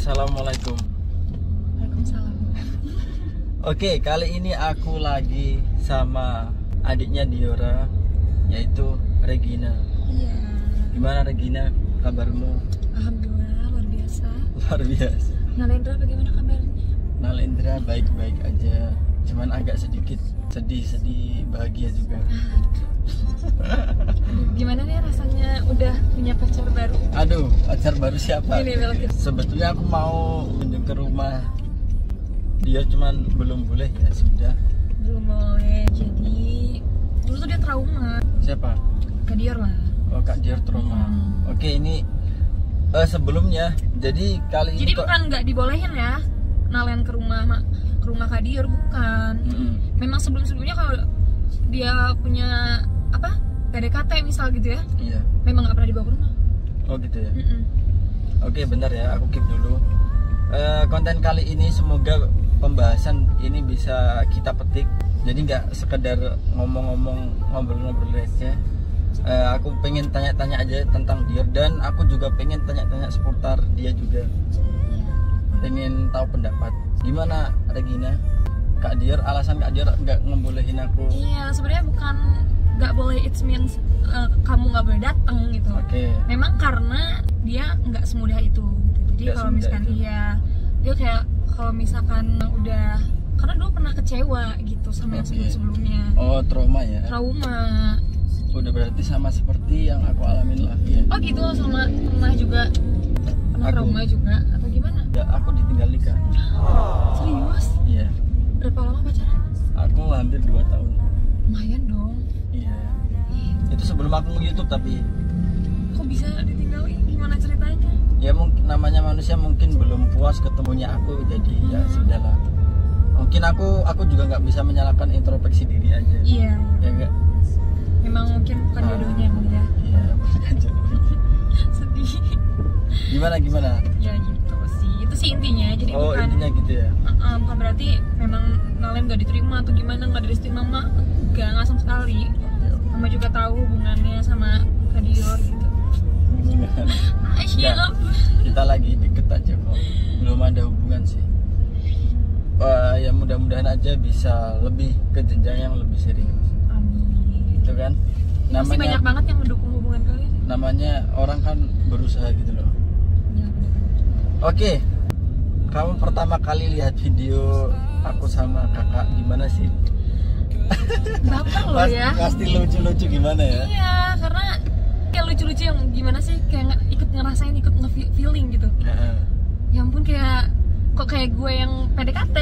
Assalamualaikum. Waalaikumsalam. Oke, kali ini aku lagi sama adiknya Diora, yaitu Regina. Iya. Gimana Regina, kabarmu? Alhamdulillah luar biasa. Luar biasa. Nalendra bagaimana kabarnya? Nalendra baik-baik aja, cuman agak sedikit sedih bahagia juga. Gimana nih rasanya udah punya pacar baru? Aduh, pacar baru siapa? Ini belokin. Sebetulnya aku mau kunjung ke rumah dia, cuman belum boleh ya sudah. Belum boleh. Jadi dulu tuh dia trauma. Siapa? Kak Dior lah. Oh, Kak Dior trauma. Oke, ini sebelumnya, jadi kali Jadi ini bukan nggak dibolehin ya Nalen ke rumah Kak Dior, bukan. Memang sebelumnya kalau dia punya apa PDKT misal gitu ya, Iya. memang nggak pernah dibawa ke rumah. Oh gitu ya. Oke, bentar ya, aku keep dulu. Konten kali ini semoga pembahasan ini bisa kita petik. Jadi nggak sekedar ngomong-ngomong, ngobrol-ngobrol aja. Aku pengen tanya-tanya aja tentang dia, dan aku juga pengen tanya-tanya seputar dia juga. Pengen tahu pendapat. Gimana Regina? Kak Dior, alasan Kak Dior nggak ngebolehin aku? Iya, sebenarnya bukan nggak boleh, it means kamu nggak boleh datang gitu. Oke. Memang karena dia nggak semudah itu gitu. Jadi Nggak kalau semudah misalkan itu. iya, dia kayak kalau misalkan udah, karena dulu pernah kecewa gitu sama yang Oke. sebelum-sebelumnya. Oh, trauma ya. Trauma. Udah berarti sama seperti yang aku alamin lah ya. Oh gitu, sama pernah juga pernah Aku- trauma juga atau gimana? Ya, aku ditinggal nikah. Serius? Iya. Berapa lama pacaran? Aku hampir 2 tahun. Lumayan dong. Iya. Itu sebelum aku nge-YouTube, tapi Kok bisa ditinggalin? Gimana ceritanya? ya mungkin namanya manusia mungkin belum puas ketemunya aku, jadi ya sudahlah. Mungkin aku juga nggak bisa menyalahkan introspeksi diri aja. Iya. Ya enggak? Memang mungkin bukan jodohnya kali ya. Iya, bukan jodoh. Sedih. Gimana? Ya gitu sih. Itu sih intinya. Jadi Oh, bukan intinya gitu ya. bukan berarti memang Nalen gak diterima atau gimana, gak direstuin mama. Gak sama sekali. Mama juga tahu hubungannya sama Kak Dior gitu. Hubungan. Siap. Kita lagi deket aja kok. Belum ada hubungan sih. Ya mudah-mudahan aja bisa lebih ke jenjang yang lebih serius. Amin. Itu kan? Masih banyak banget yang mendukung hubungan kalian. Namanya orang kan berusaha gitu loh. Ya, benar-benar. Oke, kamu pertama kali lihat video aku sama kakak gimana sih? Baper loh ya. Pasti lucu-lucu gimana ya? Iya, karena kayak lucu-lucu yang gimana sih, kayak ikut ngerasain, ikut nge-feeling gitu. Heeh. Ya ampun, kayak kok kayak gue yang PDKT.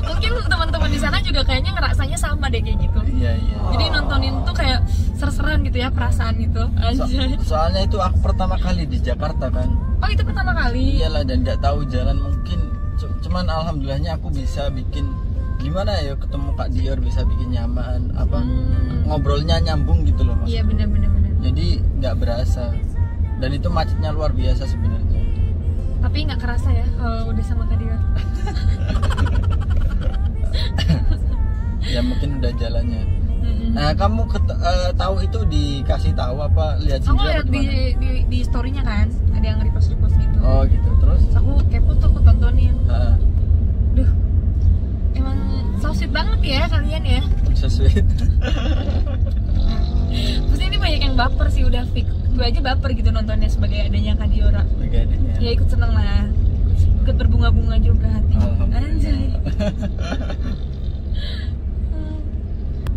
Mungkin teman-teman di sana juga kayaknya ngerasanya sama deh kayak gitu. Iya. Jadi nontonin tuh kayak ser-seran gitu ya, perasaan gitu. Anjay. Soalnya itu aku pertama kali di Jakarta kan. Oh, itu pertama kali. Iyalah, dan nggak tahu jalan mungkin. Cuman alhamdulillahnya aku bisa bikin gimana ya, ketemu Kak Dior bisa bikin nyaman, apa ngobrolnya nyambung gitu loh mas. Iya, benar. Jadi nggak berasa, dan itu macetnya luar biasa sebenarnya. Tapi nggak kerasa ya kalau udah sama Kak Dior. Ya mungkin udah jalannya. Nah, kamu tahu itu dikasih tahu apa lihat Aku sendiri lihat apa gimana? di story-nya kan, ada yang repost gitu. Oh gitu, terus? Terus aku kepo tuh, aku tontonin. Heeh. Duh, emang so sweet banget ya kalian ya. Sesuai. Pasti ini banyak yang baper sih, udah fix. Gue aja baper gitu nontonnya sebagai adanya Kak Diora. Adanya. Ya ikut seneng lah, ikut berbunga-bunga juga hati. Anjay.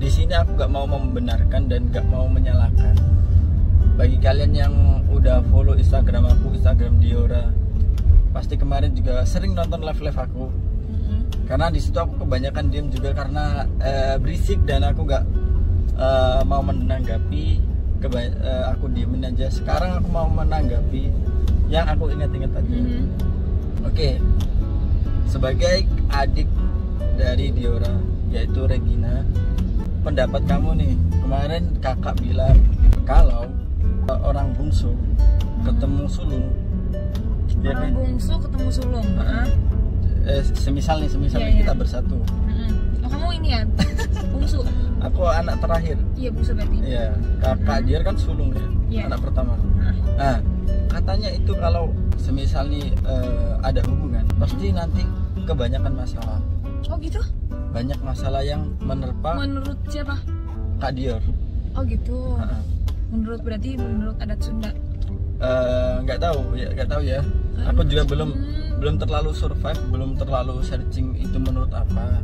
Di sini aku gak mau membenarkan dan gak mau menyalahkan. Bagi kalian yang udah follow Instagram aku, Instagram Diora, pasti kemarin juga sering nonton live aku. Karena di situ aku kebanyakan diem juga karena berisik, dan aku gak mau menanggapi. Aku diemin aja. Sekarang aku mau menanggapi yang aku ingat-ingat aja. Oke. Sebagai adik dari Diora, yaitu Regina, pendapat kamu nih. Kemarin kakak bilang kalau orang bungsu ketemu sulung, ya Orang kan? bungsu ketemu sulung. Semisal Iya. kita bersatu. Oh, kamu ini ya bungsu. Aku anak terakhir. Iya, bungsu berarti. Iya, kakak Dior kan sulung ya, Iya. anak pertama. Nah, katanya itu kalau semisal nih ada hubungan pasti nanti kebanyakan masalah. Oh gitu? Banyak masalah yang menerpa Menurut siapa? Kak Dior. Oh gitu. Menurut adat Sunda. Nggak tahu ya. Aku juga belum terlalu survive, belum terlalu searching itu menurut apa.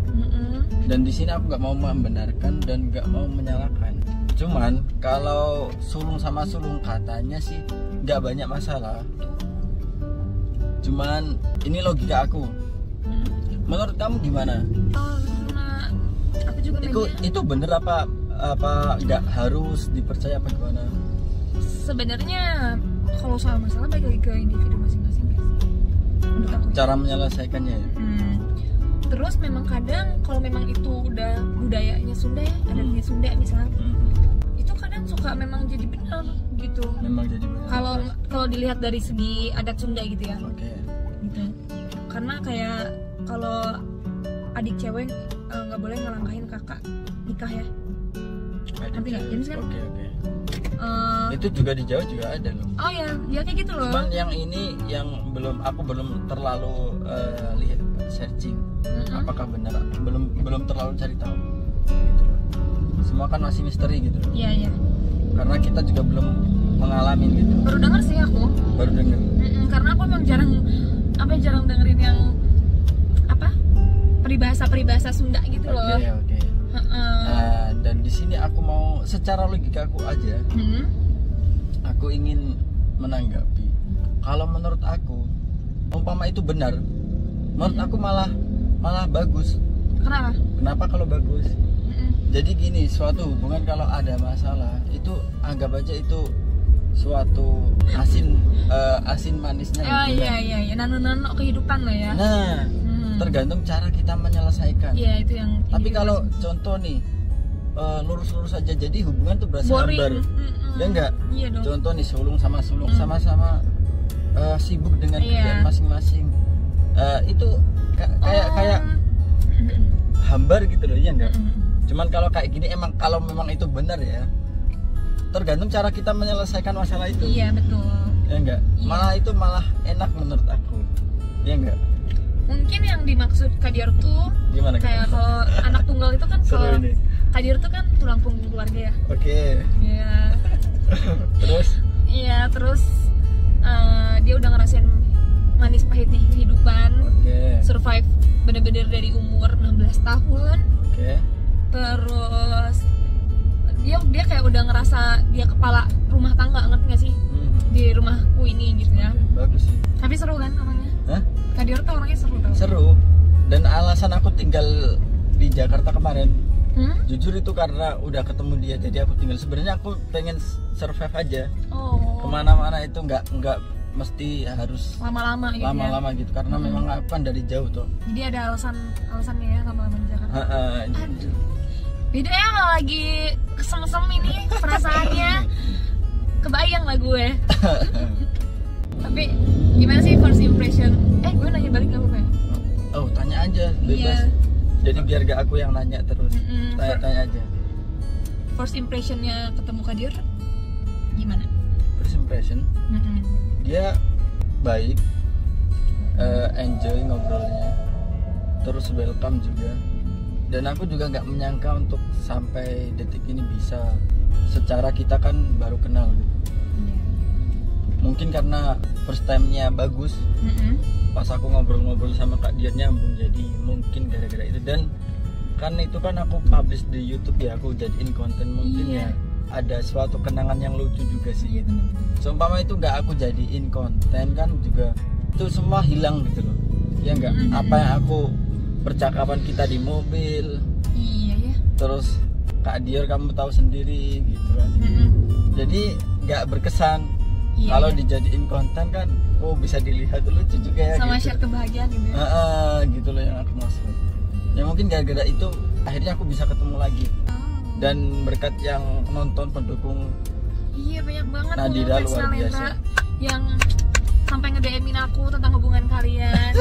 Dan di sini aku nggak mau membenarkan dan nggak mau menyalahkan. Cuman kalau sulung sama sulung katanya sih nggak banyak masalah. Cuman ini logika aku. Menurut kamu gimana? Karena aku juga Itu bener apa nggak harus dipercaya apa gimana? Sebenarnya kalau soal masalah balik lagi ke individu masing-masing guys. Menurut aku. Cara menyelesaikannya ya? Terus memang kadang kalau memang itu udah budayanya Sunda ya, adatnya Sunda misalnya, itu kadang suka memang jadi benar gitu. Memang jadi benar. Kalau dilihat dari segi adat Sunda gitu ya. Oke. Gitu. Karena kayak kalau adik cewek nggak boleh ngelangkahin kakak nikah ya. Nanti nggak? James kan? Oke. Itu juga di Jawa juga ada loh. Oh ya kayak gitu loh. Cuman yang ini yang aku belum terlalu lihat searching apakah benar, belum terlalu cari tahu gitu loh. Semua kan masih misteri gitu loh. Iya. Karena kita juga belum mengalami gitu. Baru denger sih aku. Baru denger. Karena aku memang jarang dengerin yang peribahasa Sunda gitu loh. Oke. Dan di sini aku mau secara logika aku aja. Aku ingin menanggapi. Kalau menurut aku, umpama itu benar, menurut aku malah bagus. Kenapa kalau bagus? Jadi gini, suatu hubungan kalau ada masalah, itu anggap aja itu suatu asin manisnya. Iya. Nano kehidupan lah ya. Nah, tergantung cara kita menyelesaikan. Iya, itu yang. Tapi kalau contoh nih, lurus-lurus aja jadi hubungan tuh berasa hambar. Ya enggak? Iya dong. Contoh nih sulung sama sulung sama-sama sibuk dengan kerjaan masing-masing. Itu kayak hambar gitu loh, ya enggak? Cuman kalau kayak gini kalau memang itu benar ya, tergantung cara kita menyelesaikan masalah itu. Iya, betul. Ya enggak? Iya. Malah enak menurut aku. Ya enggak? Mungkin yang dimaksud Kak Dior tuh gimana? Kayak kalau anak tunggal itu kan kalau ini. Kak Dior tuh kan tulang punggung keluarga ya. Oke. Iya. Terus? Iya, terus dia udah ngerasain manis pahitnya kehidupan. Oke. Survive bener-bener dari umur 16 tahun. Oke. Terus dia kayak udah ngerasa dia kepala rumah tangga, ngerti gak sih? Di rumahku ini gitu ya. Bagus sih. Tapi seru kan orangnya? Hah? Kak Dior tuh orangnya seru tau? Seru. Dan alasan aku tinggal di Jakarta kemarin, jujur itu karena udah ketemu dia. Jadi aku tinggal. Sebenarnya aku pengen survive aja. Oh. Kemana-mana itu nggak mesti harus lama-lama gitu lama-lama gitu. Karena memang aku kan dari jauh tuh. Jadi ada alasannya ya lama-lama di Jakarta. Gitu. Beda ya kalau lagi kesem-sem ini perasaannya. Kebayang lah gue. Tapi gimana sih first impression? Gue nanya balik gak apa-apa ya? Oh, tanya aja, bebas. Iya. Jadi biar gak aku yang nanya terus. Tanya aja. First impressionnya ketemu Kak Dior gimana? First impression? Dia baik, enjoy ngobrolnya, terus welcome juga. Dan aku juga nggak menyangka untuk sampai detik ini bisa. Secara kita kan baru kenal gitu. Mungkin karena first time-nya bagus. Pas aku ngobrol-ngobrol sama Kak Dior nyambung, jadi mungkin gara-gara itu. Dan kan itu kan aku publish di YouTube ya, aku jadiin konten mungkin ya. Ada suatu kenangan yang lucu juga sih. Seumpama itu nggak aku jadiin konten kan juga itu semua hilang gitu loh. Ya nggak? Apa yang aku percakapan kita di mobil. Iya ya. Terus Kak Dior kamu tahu sendiri gitu kan. Jadi nggak berkesan. Kalau dijadiin konten kan, bisa dilihat lucu juga ya. Sama gitu. Share kebahagiaan gitu ya. Gitu loh yang aku maksud. Ya mungkin gara-gara itu akhirnya aku bisa ketemu lagi. Dan berkat yang nonton pendukung. Iya, banyak banget Nadira luar biasa. Yang sampai nge-DM-in aku tentang hubungan kalian.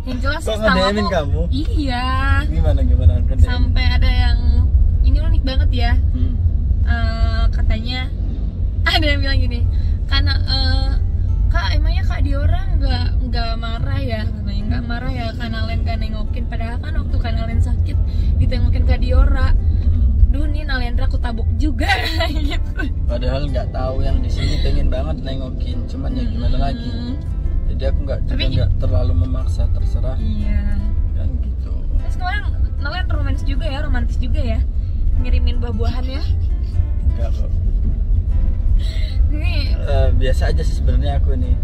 Yang jelas kok nge-DM-in kamu? Iya. Gimana sampai ada yang ini unik banget ya. Katanya ada yang bilang gini, karena Kak, emangnya Kak Diora nggak marah ya katanya, nggak marah ya Kanalen kan nengokin, padahal kan waktu Kanalen sakit ditengokin Kak Diora. Duh nih Nalendra aku tabuk juga gitu. Padahal nggak tahu yang di sini pengen banget nengokin, cuman ya gimana lagi. Jadi aku nggak terlalu memaksa, terserah. Iya. Kan gitu. Terus kemarin Nalen romantis juga ya, ngirimin buah-buahan ya. Enggak kok. Ini Biasa aja sih sebenarnya aku nih.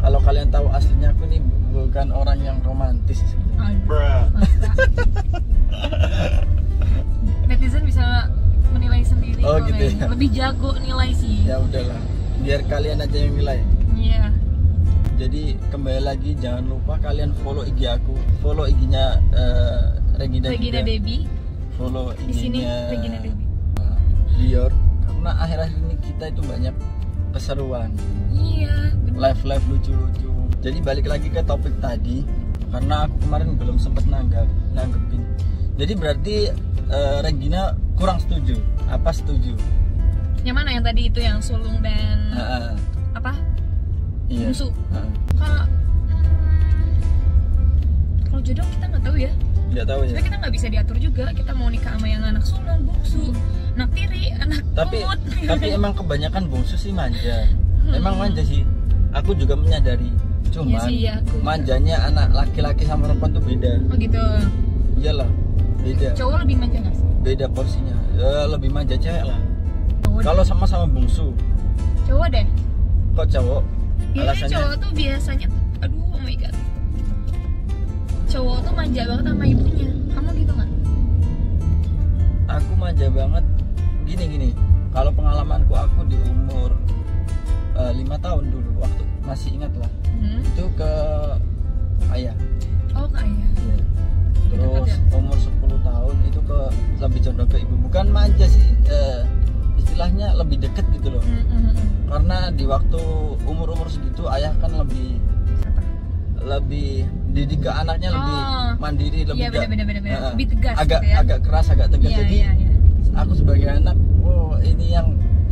Kalau kalian tahu aslinya aku nih bukan orang yang romantis sebenarnya. Netizen bisa menilai sendiri. Oh, gitu ya? Lebih jago nilai sih. Ya udahlah, biar kalian aja yang nilai. Iya. Jadi kembali lagi, jangan lupa kalian follow IG aku, follow IG-nya Regina juga. Debbie. Follow Di sini IG-nya Regina Debbie. Dior. Karena akhir-akhir ini kita itu banyak keseruan, Iya. Bener. live lucu-lucu. Jadi balik lagi ke topik tadi, karena aku kemarin belum sempat nanggepin. Jadi berarti Regina kurang setuju. Apa setuju? Yang mana yang tadi itu yang sulung dan apa? Iya. Bungsu. Kalau jodoh kita nggak tahu ya. Nggak tahu ya. Sebenarnya kita nggak bisa diatur juga. Kita mau nikah sama yang anak sulung, bungsu, anak tiri, anak pungut. Tapi emang kebanyakan bungsu sih manja. Emang manja sih. Aku juga menyadari. Cuman Iya sih, aku manjanya anak laki-laki sama perempuan tuh beda. Oh gitu. Iyalah, beda. Cowok lebih manja nggak sih? Beda porsinya. Lebih manja cewek lah. Cowok Kalau sama-sama bungsu. Cowok deh. Kok cowok? Biasanya Alasannya cowok tuh biasanya, aduh, oh my god, cowok tuh manja banget sama ibunya. Kamu gitu nggak? aku manja banget. Gini. Kalau pengalamanku, aku di umur 5 tahun dulu, waktu masih ingat lah. Itu ke ayah. Oh, ke ayah. Iya. Terus Deket ya? umur 10 tahun itu ke lebih condong ke ibu. Bukan manja sih, istilahnya lebih deket gitu loh. Karena di waktu umur segitu ayah kan lebih didik ke anaknya, lebih mandiri, lebih Iya, bener. Lebih tegas agak gitu ya. agak keras, agak tegas. Iya, Jadi iya. aku sebagai anak, ini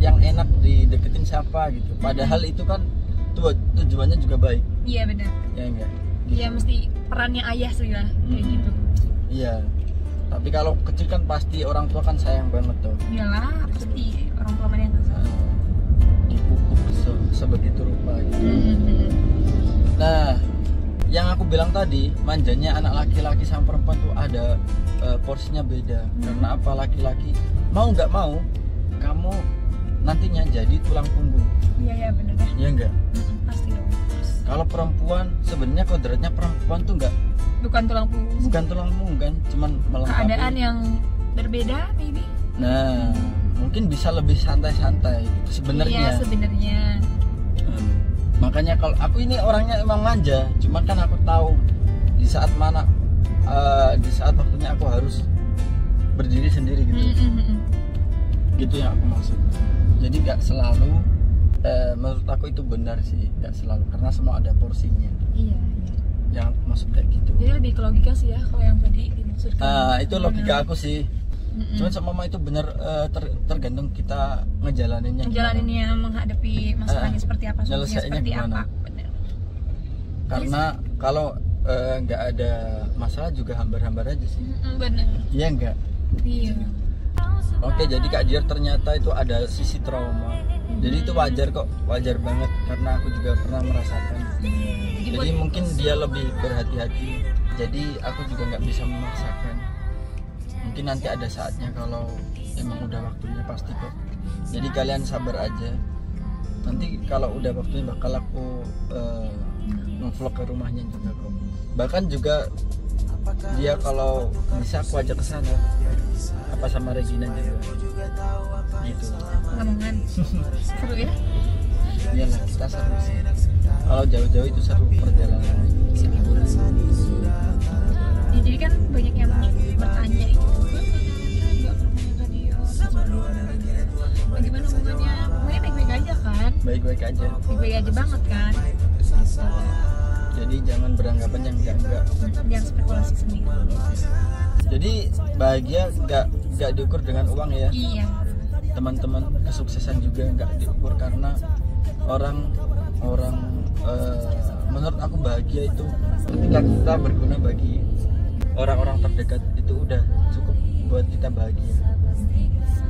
yang enak dideketin siapa gitu. Padahal itu kan tujuannya juga baik. Iya benar. Ya enggak? Iya mesti perannya ayah sih lah kayak gitu. Iya. Tapi kalau kecil kan pasti orang tua kan sayang banget tuh. Iyalah, pasti orang tua mana yang nggak sayang. Dipupuk sebegitu rupa gitu. Nah, yang aku bilang tadi, manjanya anak laki-laki sama perempuan tuh ada porsinya beda. Karena apa? Laki-laki mau nggak mau, kamu nantinya jadi tulang punggung. Iya benar deh. Iya enggak? Pasti dong. Kalau perempuan, sebenarnya kodratnya perempuan tuh enggak, Bukan tulang punggung. bukan tulang punggung kan, cuman melengkapi. Keadaan yang berbeda maybe. Nah, mungkin bisa lebih santai-santai gitu sebenarnya. Iya sebenarnya. Makanya kalau aku ini orangnya emang manja, cuma kan aku tahu di saat mana, di saat waktunya aku harus berdiri sendiri gitu. Gitu yang aku maksud. Jadi nggak selalu, menurut aku itu benar sih, nggak selalu, karena semua ada porsinya. Iya. Yang aku maksud kayak gitu. Jadi lebih ke logika sih ya kalau yang tadi dimaksudkan. Itu logika aku sih. Cuman sama itu benar, tergantung kita ngejalaninnya. Ngejalaninnya, menghadapi masalahnya seperti apa, solusinya nyelesainnya seperti gimana. apa. Benar. Karena kalau nggak ada masalah juga hambar-hambar aja sih. Benar. Iya nggak? Iya. Oke, jadi Kak Dior ternyata itu ada sisi trauma. Jadi itu wajar kok, wajar banget karena aku juga pernah merasakan. Jadi mungkin dia lebih berhati-hati. Jadi aku juga nggak bisa memaksakan. Mungkin nanti ada saatnya kalau emang udah waktunya pasti kok. Jadi kalian sabar aja. Nanti kalau udah waktunya bakal aku nge-vlog ke rumahnya juga kok. Bahkan juga dia kalau bisa aku ajak ke sana, apa sama Regina juga gitu. Lamongan seru ya. Iyalah, kita seru sih. Kalau jauh-jauh itu seru perjalanan. Ya, jadi kan banyak yang bertanya gitu, bagaimana hubungannya? Pokoknya baik-baik aja kan? Baik-baik aja. Baik-baik aja banget kan? Jadi jangan beranggapan yang enggak. Jangan spekulasi sendiri. Jadi bahagia nggak diukur dengan uang ya. Iya. Teman-teman, kesuksesan juga nggak diukur karena orang orang menurut aku bahagia itu ketika kita berguna bagi orang-orang terdekat, itu udah cukup buat kita bahagia.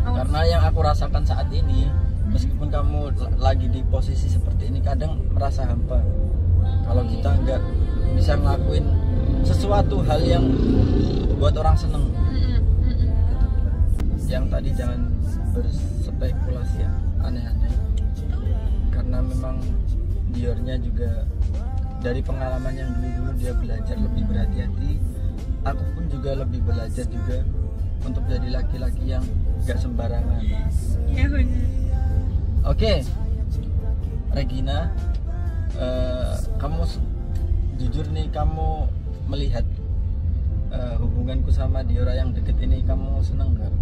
Karena yang aku rasakan saat ini, meskipun kamu lagi di posisi seperti ini, kadang merasa hampa kalau kita nggak bisa ngelakuin sesuatu hal yang buat orang seneng. Yang tadi jangan berspekulasi yang aneh-aneh, karena memang Diornya juga dari pengalaman yang dulu-dulu dia belajar lebih berhati-hati. Aku pun juga lebih belajar juga untuk jadi laki-laki yang gak sembarangan. Ya benar. Oke, Regina, kamu jujur nih, kamu melihat hubunganku sama Diora yang deket ini, kamu senang nggak?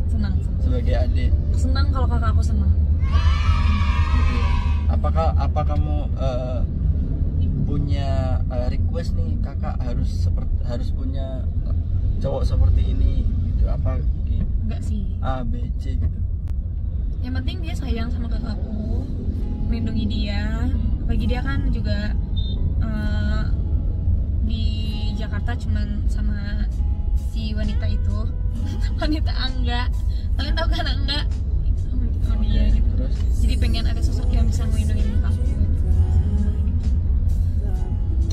Senang. Sebagai adik. Senang kalau kakak aku senang. Gitu ya. Apa kamu punya request nih, kakak harus punya cowok seperti ini gitu? Apa gitu? Enggak sih. A, B, C gitu. Yang penting dia sayang sama kakakku, melindungi dia. Bagi dia kan juga di Jakarta cuman sama si wanita itu, wanita Angga. Kalian tahu kan Angga? Oh dia gitu. Terus? Jadi pengen ada sosok yang bisa melindungi kakakku.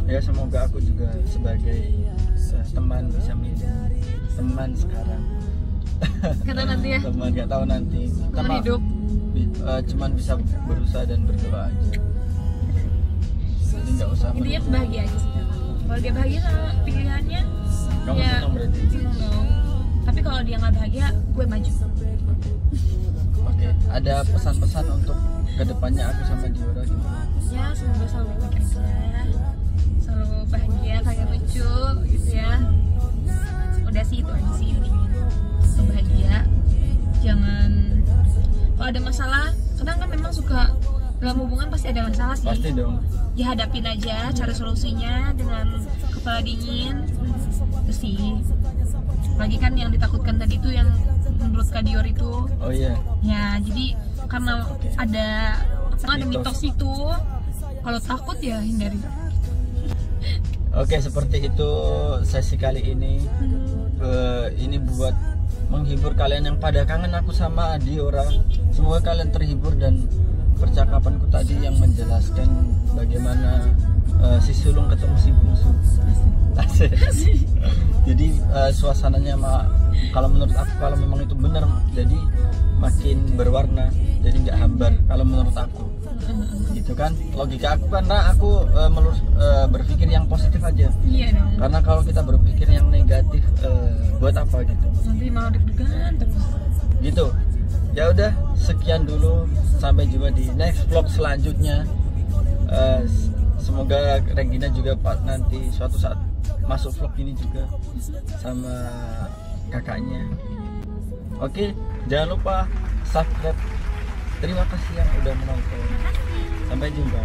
Ya semoga aku juga sebagai teman bisa melindungi teman sekarang. Kata nanti ya. Teman gak tahu nanti. Teman hidup. Cuman bisa berusaha dan berdoa aja. Jadi nggak usah. Intinya bahagia aja sih. Kalau dia bahagia sama pilihannya, Kamu ya senang berarti? senang dong. Tapi kalau dia nggak bahagia, gue maju. Oke, ada pesan-pesan untuk kedepannya aku sama Diora gimana? Ya semoga selalu baik aja, selalu bahagia, kalian lucu gitu ya. Udah sih itu aja sih intinya. Selalu bahagia, jangan kalau ada masalah, kadang kan memang suka dalam hubungan pasti ada masalah sih. Pasti dong. Ya hadapin aja, cari solusinya dengan kepala dingin. Itu sih. Lagi kan yang ditakutkan tadi tuh yang menurut Kak Dior itu. Oh iya. Ya, jadi karena ada mitos itu, kalau takut ya hindari. Oke, seperti itu sesi kali ini. Ini buat menghibur kalian yang pada kangen aku sama Diora. Semoga kalian terhibur dan percakapanku tadi yang menjelaskan bagaimana si sulung ketemu si bungsu. Asik. Jadi suasananya kalau menurut aku, kalau memang itu benar, jadi makin berwarna, jadi nggak hambar kalau menurut aku. Gitu kan logika aku, karena aku berpikir yang positif aja. Iya dong. Karena kalau kita berpikir yang negatif, buat apa gitu? Nanti malah deg-degan terus. Gitu. Ya udah, sekian dulu, sampai jumpa di next vlog selanjutnya. Semoga Regina juga nanti suatu saat masuk vlog ini juga sama kakaknya. Oke, jangan lupa subscribe. Terima kasih yang udah menonton. Sampai jumpa.